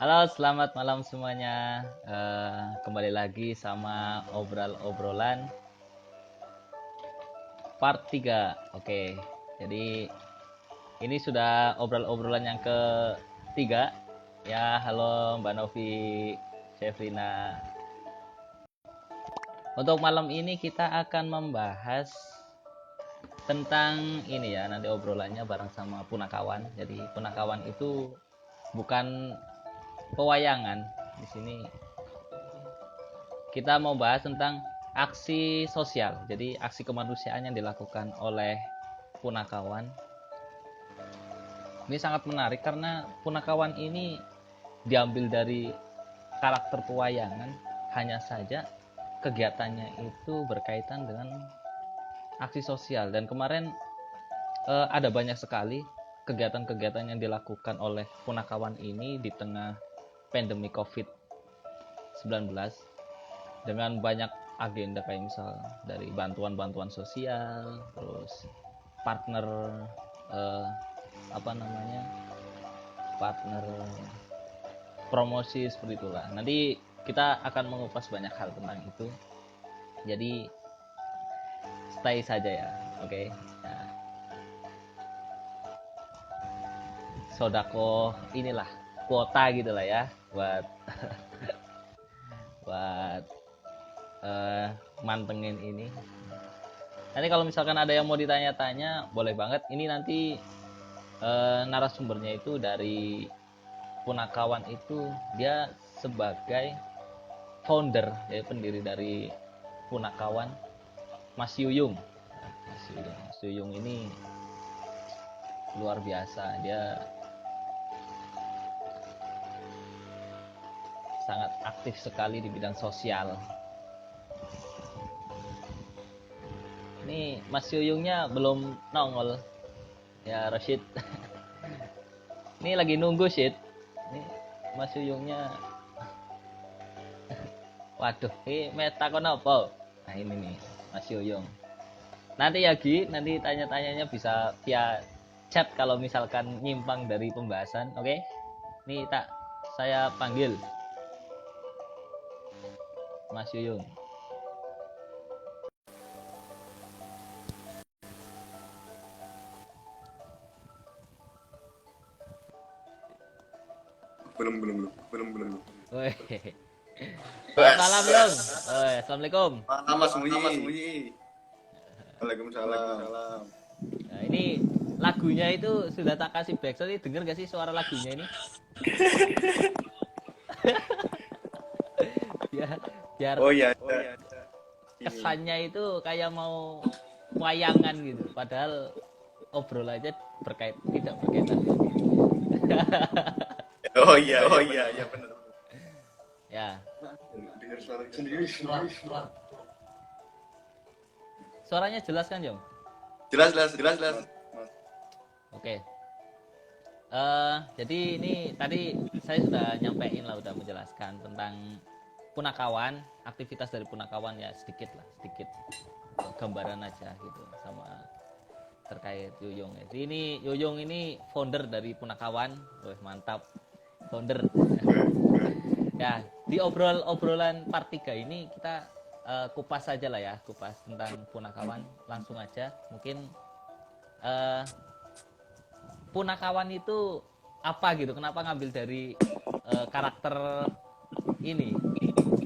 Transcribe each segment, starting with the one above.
Halo, selamat malam semuanya. Kembali lagi sama obral-obrolan part 3. Oke, jadi ini sudah obral-obrolan yang ketiga. Ya, halo Mbak Novi, Shefrina. Untuk malam ini kita akan membahas tentang ini ya, nanti obrolannya bareng sama Punakawan. Jadi Punakawan itu bukan pewayangan. Di sini kita mau bahas tentang aksi sosial. Jadi aksi kemanusiaan yang dilakukan oleh Punakawan. Ini sangat menarik karena Punakawan ini diambil dari karakter pewayangan, hanya saja kegiatannya itu berkaitan dengan aksi sosial. Dan kemarin ada banyak sekali kegiatan-kegiatan yang dilakukan oleh Punakawan ini di tengah pandemi COVID-19 dengan banyak agenda kayak misal dari bantuan-bantuan sosial, terus partner partner promosi seperti itulah. Nanti kita akan mengupas banyak hal tentang itu. Jadi stay saja ya, oke? Nah, sodako inilah kuota gitulah ya buat buat mantengin ini. Nanti kalau misalkan ada yang mau ditanya-tanya, boleh banget. Ini nanti narasumbernya itu dari Punakawan itu dia sebagai founder, ya pendiri dari Punakawan, Mas Yuyung. Mas Yuyung ini luar biasa. Dia sangat aktif sekali di bidang sosial. Ini Mas Yuyungnya belum nongol ya, Rashid. Ini lagi nunggu Sid. Ini Mas Yuyungnya. Waduh, ini meta kon apa? Nah ini nih Mas Yuyung. Nanti ya Gi, nanti tanya-tanyanya bisa via chat kalau misalkan nyimpang dari pembahasan, oke? Ini saya panggil Mas Yuyung. Belum. Woi. Selamat malam, Yung. Woi, assalamualaikum. Malam Mas Muyi. Waalaikumsalam. Nah, ini lagunya itu sudah tak kasih backsound. Denger gak sih suara lagunya ini? biar Oh iya. kesannya itu kayak mau wayangan gitu. Padahal obrolannya tidak berkaitan. Oh iya benar. Ya. Dengar suara sendiri. Suaranya jelas kan, Jong? Jelas. Oke. Jadi ini tadi saya sudah nyampein lah, udah menjelaskan tentang Punakawan, aktivitas dari Punakawan ya sedikit gambaran aja gitu sama terkait Yuyung. Jadi ini Yuyung ini founder dari Punakawan. Wah, mantap. Founder. Ya, di obrolan part 3 ini kita kupas saja lah ya, kupas tentang Punakawan langsung aja. Mungkin Punakawan itu apa gitu? Kenapa ngambil dari karakter ini,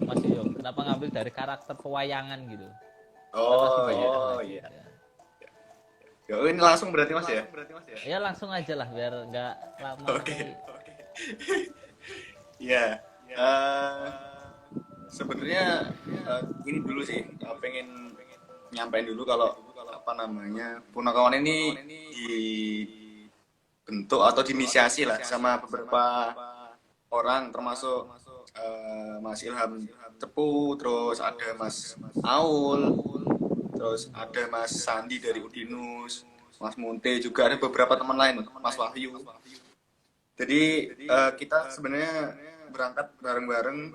Mas Yuyung? Kenapa ngambil dari karakter pewayangan gitu? Oh iya. Ya, ini langsung berarti Mas ya? Ya langsung aja lah biar nggak lama. Oke. Iya. Sebenarnya ini dulu sih, pengen nyampein dulu kalau Punakawan ini dibentuk atau diinisiasi lah sama beberapa orang, termasuk Mas Ilham Cepu, terus ada Mas Aul, terus ada Mas Sandi dari Udinus, Mas Munte, juga ada beberapa teman lain, Mas Wahyu. Jadi kita sebenarnya berangkat bareng-bareng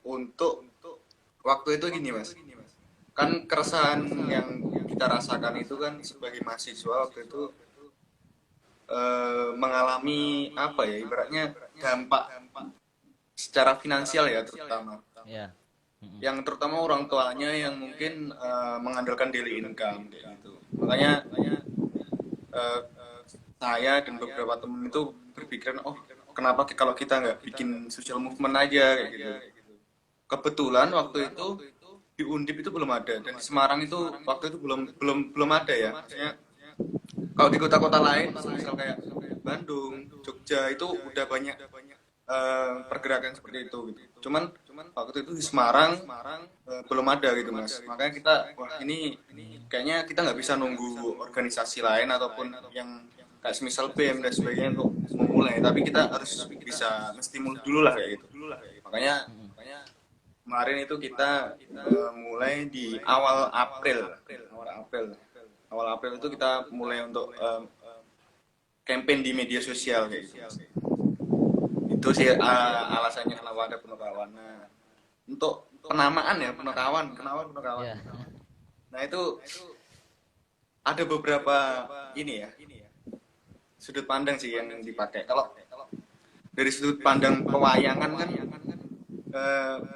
untuk waktu itu gini Mas. Kan keresahan yang kita rasakan itu kan sebagai mahasiswa waktu itu mengalami apa ya ibaratnya dampak secara finansial ya terutama. Ya. Mm-mm. Yang terutama orang tuanya yang mungkin mengandalkan daily income kayak gitu. Makanya eh, saya dan beberapa temen itu berpikiran, oh kenapa kalau kita nggak bikin social movement aja kayak gitu. Kebetulan waktu itu di Undip itu belum ada dan di Semarang itu waktu itu belum ada ya. Maksudnya kalau di kota-kota lain, misal kayak Bandung, Jogja itu udah banyak pergerakan seperti itu gitu. Cuman waktu itu di Semarang belum ada gitu mas. Makanya kita wah ini kayaknya kita nggak bisa nunggu organisasi lain ataupun yang kayak semisal BEM dan sebagainya untuk memulai. Tapi kita harus bisa menstimulus dulu lah kayak gitu. Makanya kemarin itu kita mulai di awal April itu kita mulai untuk campaign di media sosial kayak gitu. Itu sih alasannya kenapa ada Punokawan. Nah, untuk penamaan ya Punokawan, kenapa Punokawan? Ya. Nah itu ada beberapa ini ya sudut pandang sih yang dipakai. Kalau dari sudut pandang pewayangan kan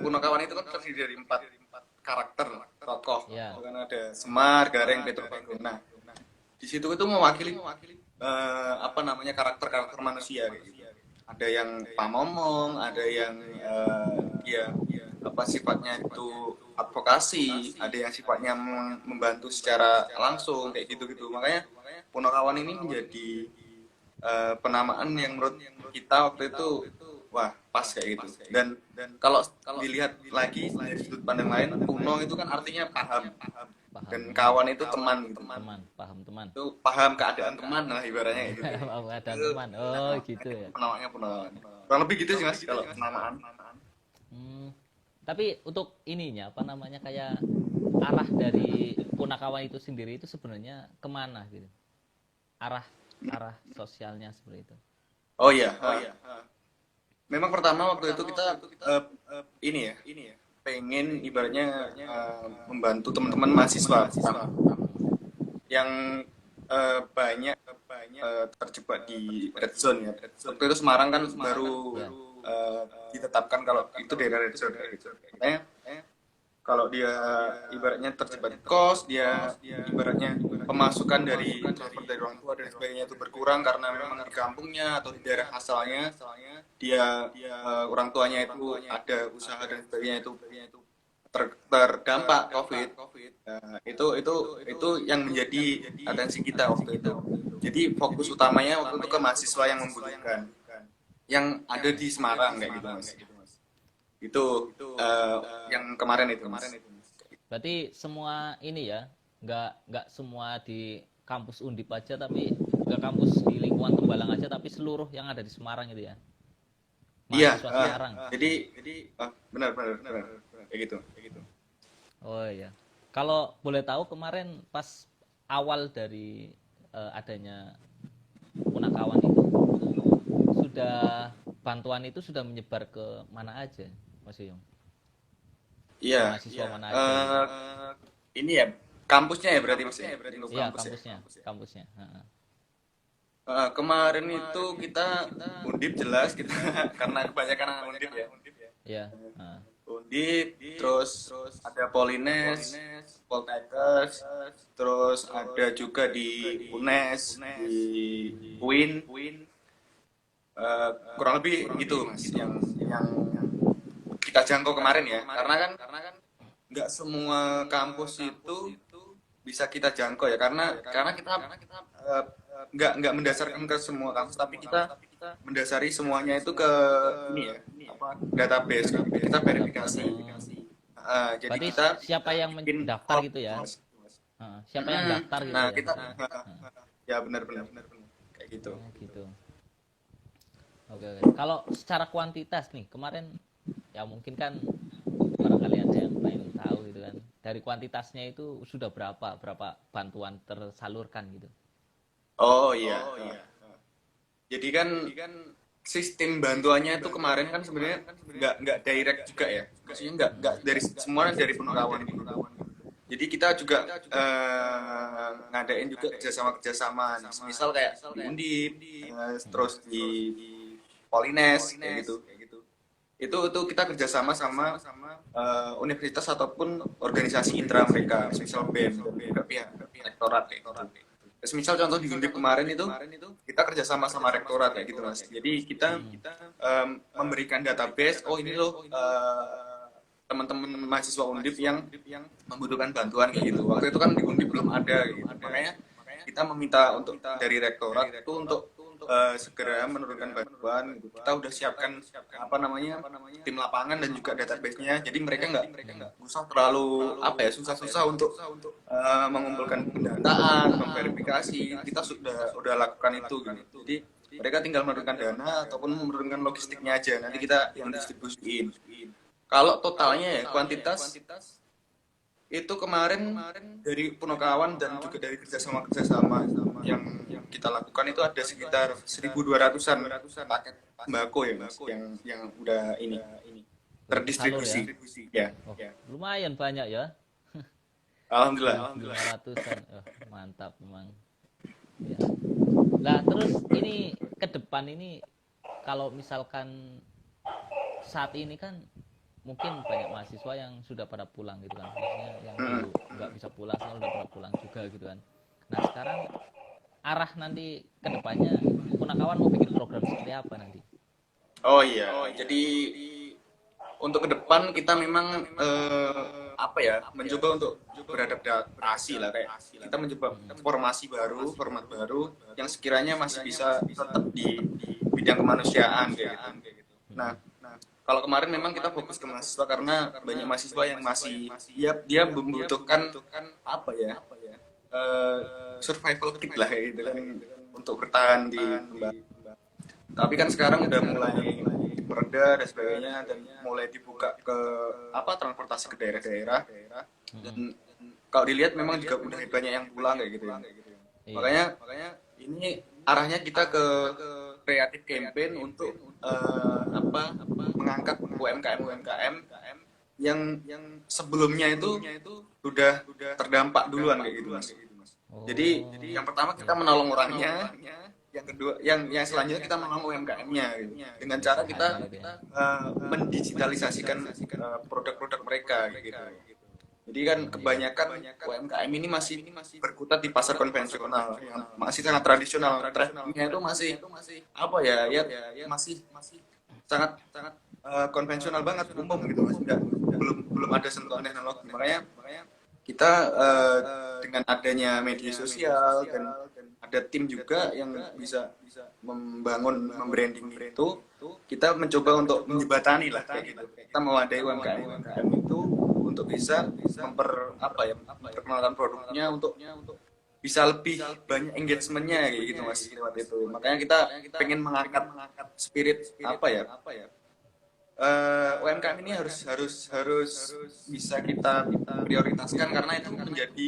Punokawan itu kan terdiri dari 4 karakter tokoh. Ya. Kan ada Semar, Gareng, Petruk, Bagong. Nah, di situ itu mewakili apa namanya karakter manusia kayak gitu. Ada yang pamomong, ada yang ya apa sifatnya itu advokasi, ada yang sifatnya membantu secara langsung kayak gitu-gitu. Makanya Punokawan ini menjadi penamaan yang menurut kita waktu itu wah pas kayak gitu. Dan kalau dilihat lagi dari sudut pandang lain, Puno itu kan artinya paham. Dan kawan itu teman gitu. Paham teman. Itu paham keadaan teman lah ibaratnya gitu. Paham keadaan teman. Oh, gitu ya. Penamaannya Punokawan. Kurang lebih gitu sih Mas kalau penamaan. Tapi untuk ininya apa namanya kayak arah dari Punakawan itu sendiri itu sebenarnya kemana gitu? Arah sosialnya seperti itu. Oh iya. Memang pertama waktu itu kita ini ya pengen ibaratnya membantu teman-teman mahasiswa yang banyak terjebak di red zone ya. Waktu itu Semarang kan baru ditetapkan kalau itu daerah red zone gitu. Makanya kalau dia ibaratnya terjebak kos, dia ibaratnya pemasukan dari transport dari orang tua dan sebagainya itu berkurang karena memang di kampungnya atau di daerah asalnya dia orang tuanya itu ada usaha dan sebagainya itu terdampak COVID. Itu yang menjadi atensi kita waktu itu. Jadi fokus utamanya waktu itu ke mahasiswa yang membutuhkan, yang ada di Semarang kayak gitu mas. Itu yang kemarin itu. Berarti semua ini ya, nggak semua di kampus Undip aja, tapi nggak kampus di lingkungan Tembalang aja, tapi seluruh yang ada di Semarang itu ya. Iya. Semarang. Jadi benar kayak gitu. Oh iya. Kalau boleh tahu kemarin pas awal dari adanya Punakawan itu bantuan itu sudah menyebar ke mana aja, Mas Yong? Iya. Mahasiswa mana aja? Ini ya kampusnya ya berarti mas ya? Iya kampusnya. Kemarin itu kita Undip jelas kita karena kebanyakan anak Undip ya. Iya. Undip, terus ada Polines, Poltekkes, terus ada juga di UNES, di UIN. Kurang lebih gitu mas yang kita jangkau kemarin ya, karena kan nggak semua kampus itu bisa kita jangkau ya, karena kita nggak mendasarkan ke semua kampus, tapi kita mendasari semuanya itu ke ini ya database, kita verifikasi. Jadi berarti kita siapa yang mendaftar gitu ya? Siapa yang daftar gitu nah, ya? kita ya benar kayak gitu. Gitu. Oke. Kalau secara kuantitas nih kemarin ya mungkin kan barangkali ada yang pengen tahu gitu kan, dari kuantitasnya itu sudah berapa bantuan tersalurkan gitu? Oh iya. Jadi kan sistem bantuannya itu kemarin kan sebenarnya nggak direct juga ya, maksudnya nggak dari semua dari Punakawan. Jadi kita juga ngadain juga kerjasama, misal kayak di Undip, terus di Polines kayak gitu. Itu kita kerjasama sama universitas ataupun organisasi intra mereka, misal BEM dan juga pihak rektorat kayak gitu. Terus misal contoh di Undip kemarin itu kita kerjasama sama rektorat kayak gitu mas. Jadi kita memberikan database, oh ini loh teman-teman mahasiswa Undip yang membutuhkan bantuan kayak gitu. Waktu itu kan di Undip belum ada gitu. Makanya kita meminta untuk dari rektorat itu untuk segera menurunkan bantuan gitu. Kita udah siapkan apa namanya tim lapangan dan juga database-nya. Jadi mereka nggak usah terlalu apa ya susah-susah untuk mengumpulkan pendataan, memverifikasi. Kita sudah lakukan itu gitu. Jadi mereka tinggal menurunkan dana ataupun menurunkan logistiknya aja. Nanti kita yang distribusiin. Kalau totalnya ya kuantitas itu kemarin dari Punokawan dan juga dari kerjasama yang kita lakukan itu ada sekitar 1.200-an paket sembako ya mas yang udah ini terdistribusi ya. Oh, lumayan banyak ya. Alhamdulillah. 500-an. Oh, mantap memang. Ya. Lah terus ini ke depan ini kalau misalkan saat ini kan mungkin banyak mahasiswa yang sudah pada pulang gitu kan, maksudnya yang dulu nggak bisa pulang sekarang udah pada pulang juga gitu kan. Nah sekarang arah nanti ke depannya Punakawan mau bikin program seperti apa nanti? Oh iya, jadi untuk ke depan kita memang apa ya mencoba untuk beradaptasi lah, kayak kita mencoba format baru yang sekiranya masih bisa tetap di bidang kemanusiaan kayak gitu. Nah, kalau kemarin memang kita fokus ke mahasiswa karena banyak mahasiswa yang masih dia membutuhkan apa ya survival kit lah gitu kan untuk bertahan di Lembah. Tapi kan sekarang udah mulai mereda dan sebagainya dan mulai dibuka ke apa transportasi ke daerah-daerah dan kalau dilihat memang juga udah banyak yang pulang kayak gitu ya. Makanya ini arahnya kita ke kreatif campaign untuk mengangkat UMKM yang sebelumnya itu sudah terdampak duluan kayak gitu mas. Jadi yang pertama kita menolong orangnya, yang kedua yang selanjutnya kita menolong UMKM-nya gitu. Dengan cara kita mendigitalisasikan produk-produk mereka gitu. Jadi kan kebanyakan UMKM ini masih berkutat di pasar konvensional yang masih sangat tradisional. Trendnya itu masih apa ya masih sangat konvensional banget, umum gitu mas. Belum ada sentuhan teknologi. Makanya kita dengan adanya media sosial dan ada tim juga yang bisa membangun membranding itu, kita mencoba untuk menjembatani lah kayak gitu. Kita mewadai UMKM itu untuk bisa memperkenalkan produknya untuk bisa lebih banyak engagementnya kayak gitu mas lewat itu. Makanya kita pengen mengangkat spirit UMKM ini harus bisa kita prioritaskan karena itu menjadi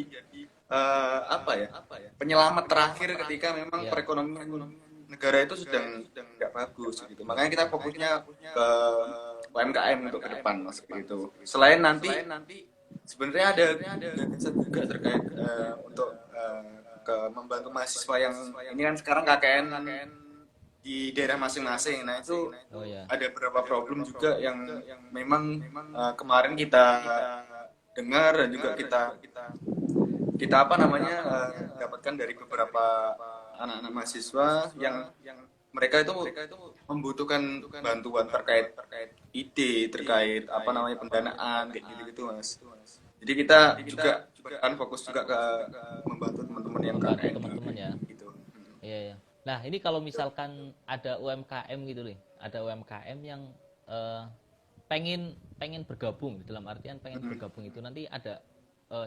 penyelamat terakhir ketika memang perekonomian negara itu sedang nggak bagus gitu. Makanya kita fokusnya ke UMKM untuk ke depan mas gitu. Selain nanti sebenarnya ada gagasan juga terkait untuk ke membantu mahasiswa yang ini kan sekarang KKN di daerah masing-masing. Nah itu ada beberapa problem juga yang memang kemarin kita dengar dan juga kita dapatkan dari beberapa anak-anak mahasiswa yang mereka itu membutuhkan bantuan terkait ide, terkait pendanaan kayak gitu mas. Jadi kita juga akan fokus juga ke membantu teman-teman yang KKN ya. Gitu. Iya. Nah ini kalau misalkan ada UMKM gitu nih, ada UMKM yang pengen bergabung, dalam artian pengen bergabung itu nanti ada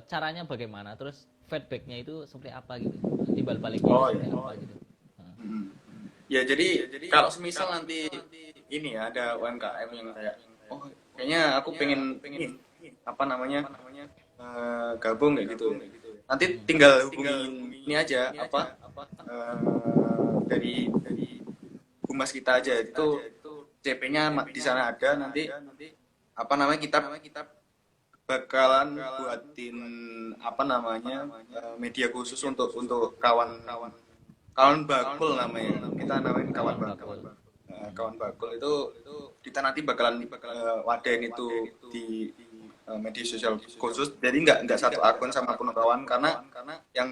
caranya bagaimana, terus feedbacknya itu seperti apa gitu, timbal baliknya seperti apa gitu. Ya jadi kalau semisal nanti ini ya ada UMKM yang kayak kayaknya aku pengen gabung kayak gitu. Nanti tinggal hubungin ini aja dari humas kita aja, itu CP-nya di sana ada, nanti kita bakalan buatin apa namanya media khusus untuk kawan kawan bakul namanya, kita namain kawan Kawan bakul. bakul. Kawan bakul itu kita nanti bakalan wadain itu di media sosial khusus, jadi nggak satu akun sama punakawan, karena yang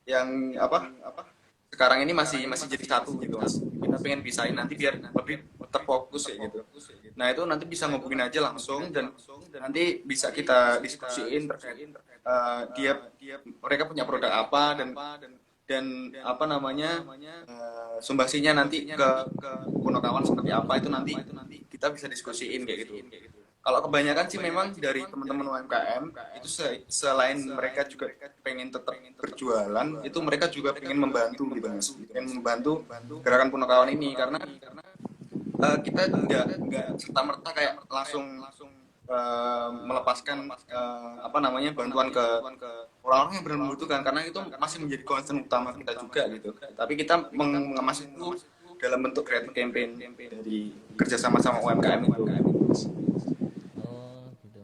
yang apa sekarang ini masih jadi satu gitu mas. Kita pengen pisahin nanti biar lebih terfokus ya gitu. Nah itu nanti bisa ngubungin aja langsung, dan nanti bisa kita diskusiin terkait mereka punya produk apa, dan apa namanya sumbangsinya nanti ke punakawan seperti apa, itu nanti kita bisa diskusiin kayak gitu. Kalau kebanyakan sih memang dari teman-teman UMKM itu selain mereka juga pengen tetap berjualan, itu mereka juga pengen membantu gitu mas, pengen membantu gerakan punakawan ini, karena kita nggak serta merta kayak langsung melepaskan apa namanya bantuan ke orang-orang yang benar membutuhkan, karena itu masih menjadi concern utama kita juga gitu. Tapi kita mengemas itu dalam bentuk creative campaign dari kerjasama sama UMKM itu. Oh gitu.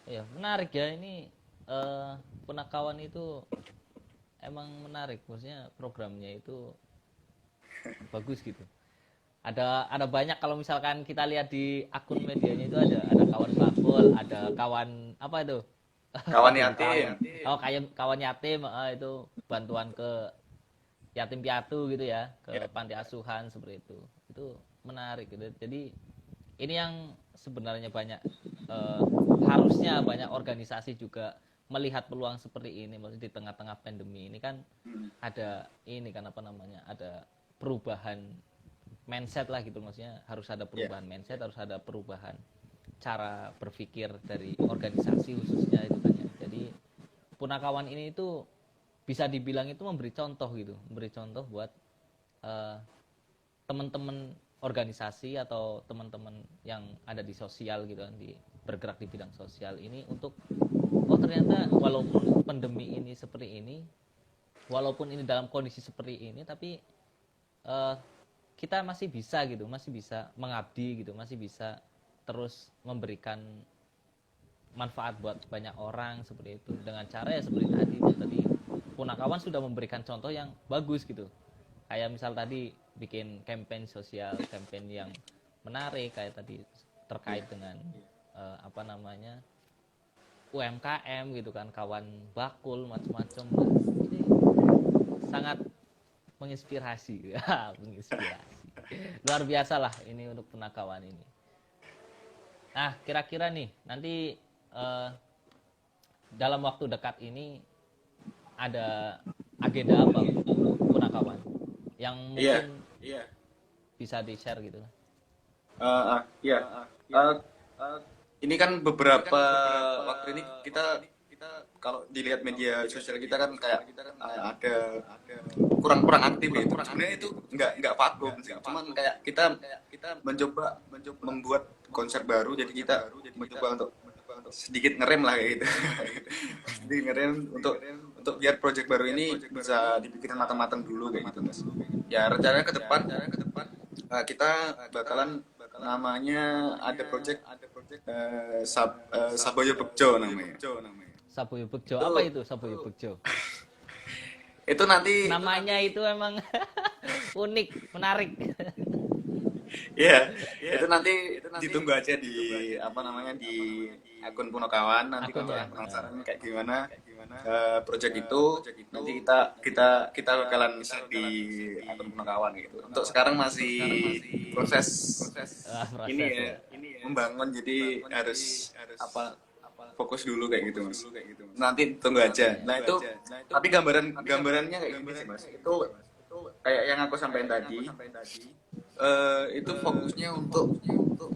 Ya menarik ya ini, punakawan itu emang menarik, maksudnya programnya itu bagus gitu. Ada banyak, kalau misalkan kita lihat di akun medianya itu ada kawan bakul, ada kawan apa itu? Kawan yatim. Kayak kawan yatim, itu bantuan ke yatim piatu gitu ya, ke panti asuhan seperti itu. Itu menarik gitu. Jadi ini yang sebenarnya banyak, harusnya banyak organisasi juga melihat peluang seperti ini, maksudnya di tengah-tengah pandemi ini kan ada ini kan apa namanya, ada perubahan mindset lah gitu, maksudnya harus ada perubahan mindset, harus ada perubahan cara berpikir dari organisasi khususnya itu kan ya. Jadi punakawan ini itu bisa dibilang itu memberi contoh gitu, memberi contoh buat teman-teman organisasi atau teman-teman yang ada di sosial gitu kan, bergerak di bidang sosial ini, untuk ternyata walaupun pandemi ini seperti ini, walaupun ini dalam kondisi seperti ini, tapi kita masih bisa gitu, masih bisa mengabdi gitu, masih bisa terus memberikan manfaat buat banyak orang seperti itu, dengan cara ya seperti tadi punakawan sudah memberikan contoh yang bagus gitu. Kayak misal tadi bikin campaign sosial, campaign yang menarik kayak tadi terkait dengan apa namanya UMKM gitu kan, kawan bakul macam-macam. Ini sangat menginspirasi ya, menginspirasi luar biasa lah ini untuk punakawan ini. Nah kira-kira nih nanti dalam waktu dekat ini ada agenda apa untuk punakawan yang mungkin bisa di share gitu? Ini kan beberapa waktu ini kita kalau dilihat media sosial kita kan kayak ada kurang aktif ya. Sebenarnya itu nggak vakum sih, cuman kayak kita mencoba membuat konsep baru, jadi kita mencoba untuk sedikit ngerem lah kayak gitu. Sedikit ngerem untuk biar project baru ini bisa dipikirin matang-matang dulu kayak gitu mas. Ya rencananya ke depan kita bakalan namanya ada project Saboyo Bekjo namanya. Saboyo Bekjo, apa itu Saboyo Bekjo? Itu nanti namanya itu emang unik, menarik. Iya, itu nanti ditunggu aja di apa namanya di akun Punakawan, nanti kalau yang penasaran kayak gimana project itu, nanti kita bakalan share di akun Punakawan gitu. Untuk sekarang masih proses ini ya, membangun, jadi harus apa fokus dulu kayak gitu mas. Nanti tunggu aja. Nah itu tapi gambarannya kayak gini sih mas. Itu kayak yang aku sampaikan tadi. Itu fokusnya untuk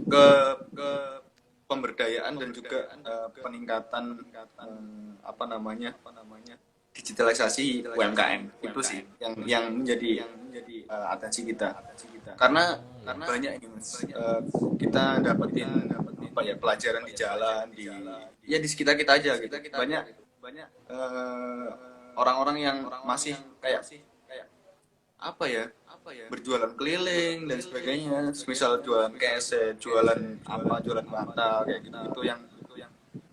ke pemberdayaan dan juga peningkatan apa namanya digitalisasi UMKM. Itu sih yang menjadi atensi kita. Karena banyak ini mas, kita dapetin apa ya, pelajaran di jalan, di sekitar kita aja gitu. Banyak orang-orang yang masih kayak apa ya, berjualan keliling dan sebagainya, misal jualan keset, jualan bantal kayak gitu, itu yang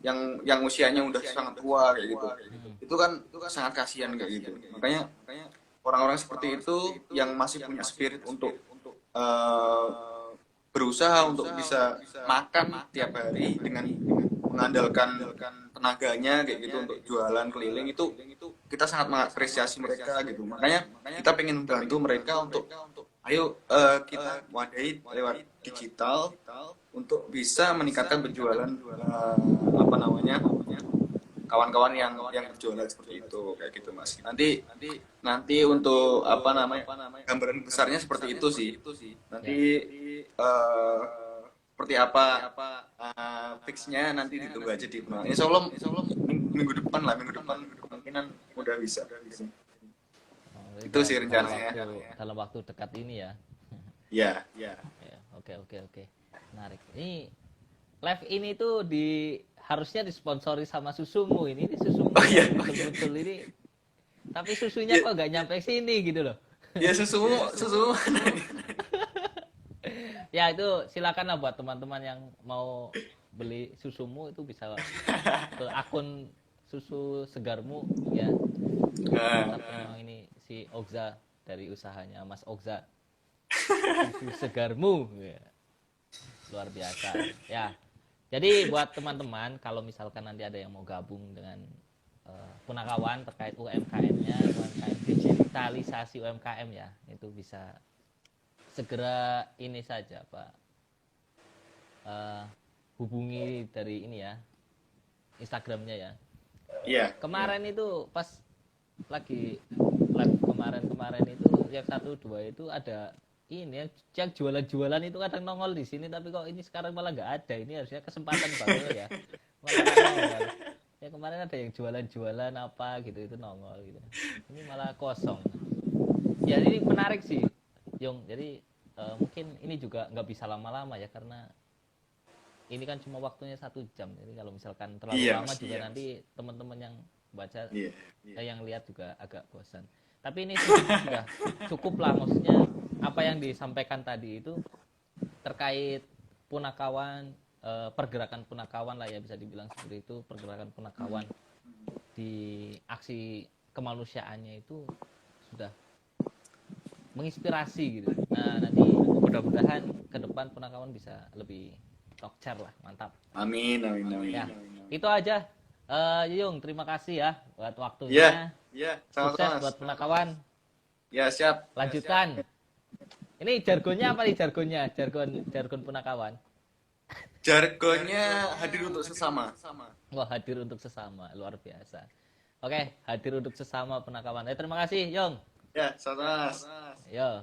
yang usianya udah sangat tua kayak gitu. Itu kan sangat kasihan kayak gitu. Makanya orang-orang seperti itu yang masih punya spirit untuk eh, berusaha untuk bisa makan tiap hari dengan mengandalkan tenaganya kayak gitu untuk jualan keliling, itu kita sangat mengapresiasi mereka gitu. Makanya kita pengen membantu mereka untuk ayo kita wadahi lewat digital untuk bisa meningkatkan penjualan apa namanya kawan-kawan yang berjualan seperti itu kayak gitu Mas. Nanti untuk apa namanya gambaran besarnya seperti itu sih. Nanti eh, seperti apa fixnya nanti ditunggu aja di Iqbal. Insya Allah minggu depan kemungkinan udah bisa. Oh, Itu sih rencananya. dalam waktu dekat ini ya. Ya. Ya, oke. Menarik. Ini live ini tuh harusnya disponsori sama susumu ini susumu Oh iya. betul-betul ini. Tapi susunya kok nggak nyampe sini gitu loh. Ya susu mana nih? Ya itu silakan lah buat teman-teman yang mau beli susumu itu bisa ke akun susu segarmu ya. Tapi memang ini si Ogza dari usahanya Mas Ogza. Susu segarmu ya. Luar biasa ya. Jadi buat teman-teman kalau misalkan nanti ada yang mau gabung dengan Punakawan terkait UMKM-nya, UMKM digitalisasi UMKM ya, itu bisa segera ini saja Pak, hubungi dari ini ya Instagramnya ya. Iya. Kemarin itu pas lagi live kemarin itu yang 1-2 itu ada ini yang jualan-jualan itu kadang nongol di sini, tapi kok ini sekarang malah nggak ada. Ini harusnya kesempatan baru ya. Malah nongol. Ya kemarin ada yang jualan-jualan apa gitu itu nongol gitu. Ini malah kosong. Ya ini menarik sih, Yung. Jadi mungkin ini juga nggak bisa lama-lama ya karena ini kan cuma waktunya 1 jam. Jadi kalau misalkan terlalu lama juga nanti teman-teman yang baca, yang lihat juga agak bosan. Tapi ini sudah cukup lah, maksudnya apa yang disampaikan tadi itu terkait punakawan, pergerakan punakawan lah ya bisa dibilang seperti itu, pergerakan punakawan di aksi kemanusiaannya itu sudah menginspirasi gitu. Nah nanti mudah-mudahan ke depan punakawan bisa lebih tokcer lah, mantap. Amin. Ya itu aja. Yung, terima kasih ya buat waktunya. Iya, sukses buat punakawan. Ya, siap. Lanjutan. Ini jargonnya apa nih jargonnya? Jargon punakawan. Jargonnya hadir untuk sesama. Wah, hadir untuk sesama, luar biasa. Oke, hadir untuk sesama punakawan. Terima kasih, Yung. Ya, sama. Yo.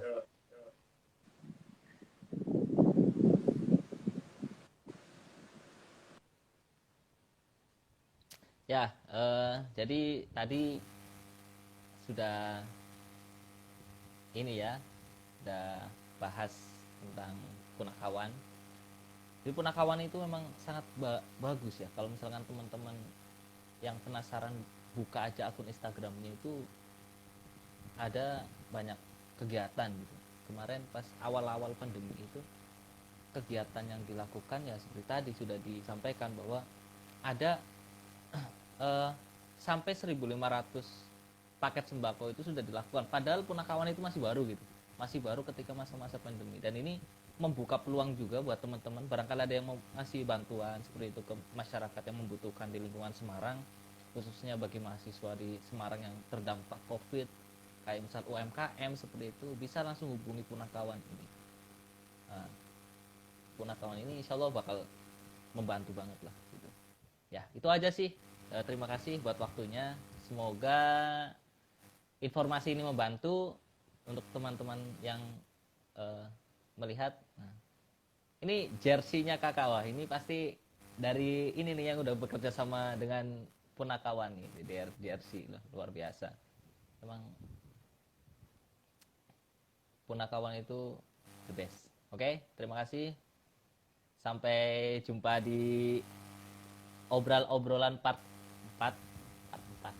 Ya, jadi tadi sudah ini ya, udah bahas tentang punakawan. Jadi punakawan itu memang sangat bagus ya. Kalau misalkan teman-teman yang penasaran buka aja akun Instagramnya itu ada banyak kegiatan gitu. Kemarin pas awal-awal pandemi itu kegiatan yang dilakukan ya seperti tadi sudah disampaikan bahwa ada sampai 1.500 paket sembako itu sudah dilakukan. Padahal punakawan itu masih baru gitu, masih baru ketika masa-masa pandemi. Dan ini membuka peluang juga buat teman-teman. Barangkali ada yang mau ngasih bantuan seperti itu ke masyarakat yang membutuhkan di lingkungan Semarang, khususnya bagi mahasiswa di Semarang yang terdampak COVID, kayak misal UMKM seperti itu, bisa langsung hubungi punakawan ini. Nah, punakawan ini insya Allah bakal membantu banget lah gitu. Ya itu aja sih. Terima kasih buat waktunya. Semoga informasi ini membantu untuk teman-teman yang melihat. Nah, ini jersey-nya kakak, wah ini pasti dari ini nih yang udah bekerja sama dengan punakawan nih di jersey loh, luar biasa. Emang punakawan itu the best. Oke, terima kasih. Sampai jumpa di obrolan part 4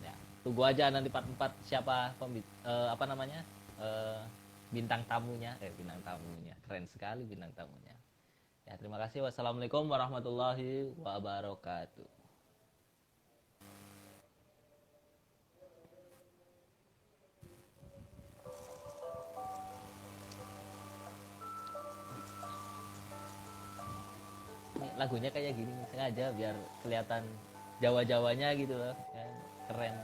ya. Tunggu aja nanti part 4 siapa bintang tamunya. Keren sekali bintang tamunya. Ya, terima kasih. Wassalamualaikum warahmatullahi wabarakatuh. lagunya kayak gini sengaja biar kelihatan Jawa-Jawanya gitu loh kan, keren.